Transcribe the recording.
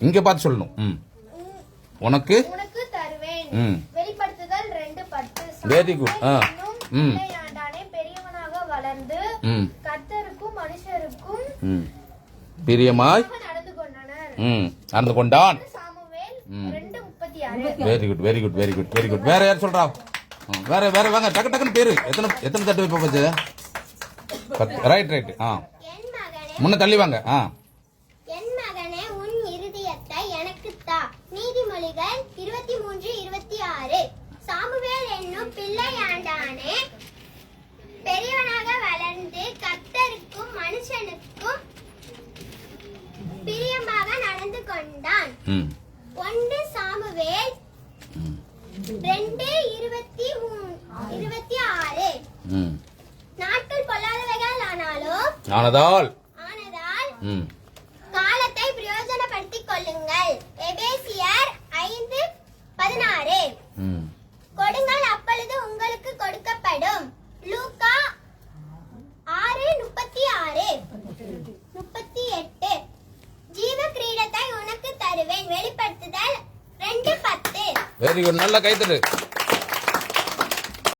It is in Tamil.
இங்க பார்த்து சொல்லணும். உனக்கு தருவேன். வெளிப்படுத்துதல் 2:10. Very good. பெரியவனாக வளர்ந்து கர்த்தருக்கும் மனுஷருக்கும் பிரியமாய் நடந்து கொண்டான். Samuel 2:36. Very good very good very good very good. வேற யார் சொல்றா? வேற வேற வாங்க, டக்கு டக்குன்னு பேரு. எத்தனை தட்டு வைப்ப போச்சு? Right right. முன்ன தள்ளி வாங்க. என் மகனே, உன் இருதயத்தை எனக்கு தா. நீதிமொழிகள் 23:26. சாமுவேல் என்னும் பிள்ளையாண்டானே பெரியவனாக வளர்ந்து கர்த்தருக்கும் மனுஷனுக்கும் பிரியமாக நடந்து கொண்டான். 1 சாமுவேல் 2:26. நாட்கள் பொல்லாதவைகள் ஆனதால் காலத்தை பிரயோஜனப்படுத்திக் கொள்ளுங்கள். எபேசியர் 5:16. கொடுங்கள், அப்பொழுது உங்களுக்கு கொடுக்கப்படும். லூக்கா 6:38. ஜீவ கிரீடத்தை உனக்கு தருவேன். வெளிப்படுத்துதல் 2:10. Very good. நல்ல கைத்தட்டு.